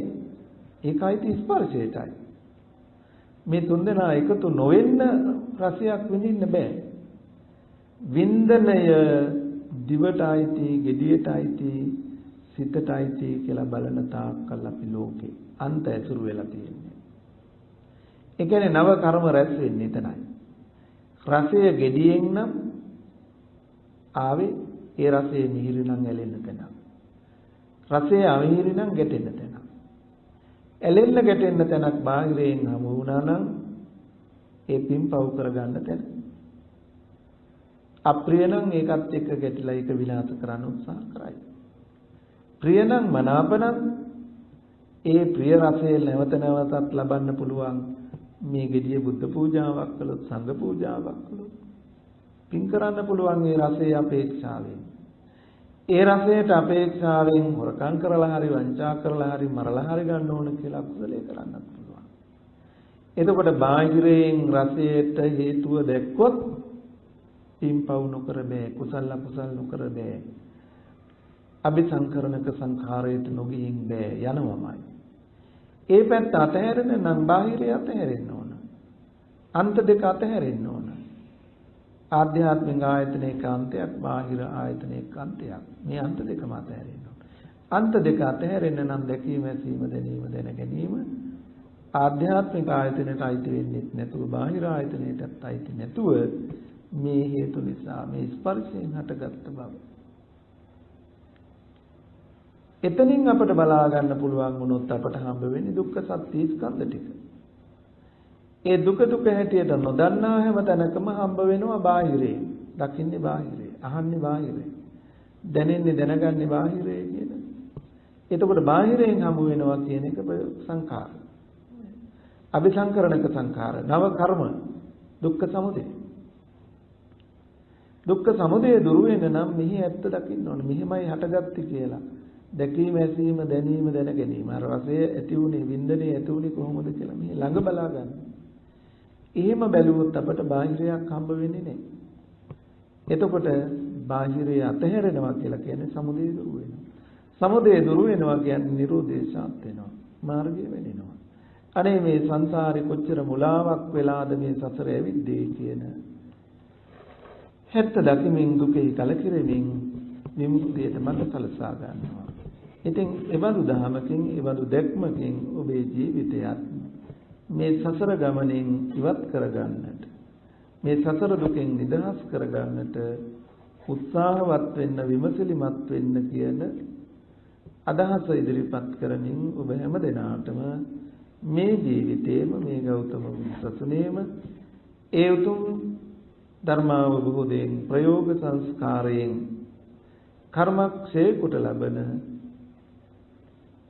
ඒක අයිති ස්පර්ශයටයි. මේ තුන්දෙනා එකතු නොවෙන්න රසයක් විඳින්න බෑ. වින්දනය දිවට අයිති, ගෙඩියට අයිති, සිතට අයිති කියලා බලන තාක්කල් අපි ලෝකේ අන්ත ඇසුරු වෙලා තියෙන්නේ. ඒ කියන්නේ නව කර්ම රැස් වෙන්නේ එතනයි. රසය ගෙඩියෙන් නම් ආවේ, ඒ රසයේ මිහිරි නම් ඇලෙන්න තැන. රසයේ අමිහිරි නම් ගැටෙන්න තැන. ඇලෙන්න ගැටෙන්න තැනක් බාහිරයෙන් හමු වුණා නම් ඒ පින්පව් කරගන්න තැන. අප්‍රිය නම් ඒකත් එක්ක ගැටිලා ඒක විනාශ කරන්න උත්සාහ කරයි. ප්‍රිය නම් මනාප නම් ඒ ප්‍රිය රසය නැවත නැවතත් ලබන්න පුළුවන්. මේ ගෙඩිය බුද්ධ පූජාවක් කළොත්, සංඝ පූජාවක් කළොත් පින් කරන්න පුළුවන් ඒ රසයේ අපේක්ෂාවෙන්. ඒ රසයට අපේක්ෂාවෙන් හොරකම් කරලා හරි, වංචා කරලා හරි, මරලා හරි ගන්න ඕන කියලා අකුසලයේ කරන්නත් පුළුවන්. එතකොට බාහිරයෙන් රසයට හේතුව දැක්කොත් පින්පව් නොකර බෑ, කුසල අකුසල නොකර බෑ. අபிසංකරණක සංඛාරයට නොගියින් බෑ, යනවමයි. ඒ පැත්ත අතහැරෙන නම් බාහිරය අතහැරෙන්න ඕන. අන්ත දෙක අතහැරෙන්න ඕන. ආධ්‍යාත්මික ආයතනයක අන්තයක්, බාහිර ආයතනයක අන්තයක්. මේ අන්ත දෙකම අතහැරෙන්න ඕන. අන්ත දෙක අතහැරෙන්න නම් දැකීම, ඇසීම, දැනීම, දැන ගැනීම ආධ්‍යාත්මික ආයතනයට අයිති වෙන්නේ නැතුව, බාහිර ආයතනයටත් අයිති නැතුව මේ හේතු නිසා මේ ස්පර්ශයෙන් හටගත්ත බව. එතනින් අපට බලා ගන්න පුළුවන් වුණොත් අපට හම්බ වෙන්නේ දුක්ඛ සත්‍ය ස්කන්ධ ටික. ඒ දුක හැටියට නොදන්නා හැම තැනකම හම්බ වෙනවා බාහිරේ. දකින්නේ බාහිරේ, අහන්නේ බාහිරේ, දැනෙන්නේ දැනගන්නේ බාහිරේ කියන. එතකොට බාහිරයෙන් හම්බ වෙනවා කියන එක සංඛාර. අபிසංකරණක සංඛාර, නව කර්ම, දුක්ඛ සමුදය. දුක්ඛ සමුදය දුරු වෙන නම් මෙහි ඇත්ත දකින්න ඕනේ. මෙහිමයි හටගත්තේ කියලා. දැකීම, ඇසීම, දැනීම, දැන ගැනීම. අර රසය ඇති උනේ, වින්දනය ඇති උනේ කොහොමද කියලා මෙහි ළඟ බලා ගන්න. එහෙම බැලුවොත් අපට බාහිරයක් හම්බ වෙන්නේ නැහැ. එතකොට බාහිරය අතහැරෙනවා කියලා කියන්නේ සමුදය දුරු වෙනවා. සමුදය දුරු වෙනවා කියන්නේ නිරෝධය සාත් වෙනවා. මාර්ගය වෙනිනවා. අනේ මේ සංසාරේ කොච්චර මුලාවක් වෙලාද මේ සසර ඇවිද්දේ කියන හැත්ත දකිමින් දුකේ කලකිරෙමින් විමුක්තියට මඟ සලසා ගන්නවා. ඉතින් එබඳු දහමකින්, එබඳු දැක්මකින් ඔබේ ජීවිතයත් මේ සසර ගමනින් ඉවත් කරගන්නට, මේ සසර දුකෙන් නිදහස් කරගන්නට උත්සාහවත් වෙන්න, විමසිලිමත් වෙන්න කියන අදහස ඉදිරිපත් කරමින් ඔබ හැම දිනාටම මේ ජීවිතේම මේ ගෞතම සසුනේම ඒ උතුම් ධර්මාවබෝධයෙන් ප්‍රයෝග සංස්කාරයෙන් කර්මක්ෂය කොට ලබන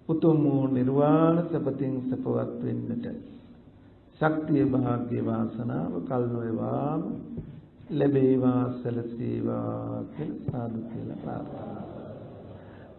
උතුම් වූ නිර්වාණ සපතින් සපවත් වෙන්නට ශක්තිය භාග්‍ය වාසනාව කල් නොවේවාම ලැබේවා සැලසේවා කියලා සාදු කියලා ප්‍රාර්ථනා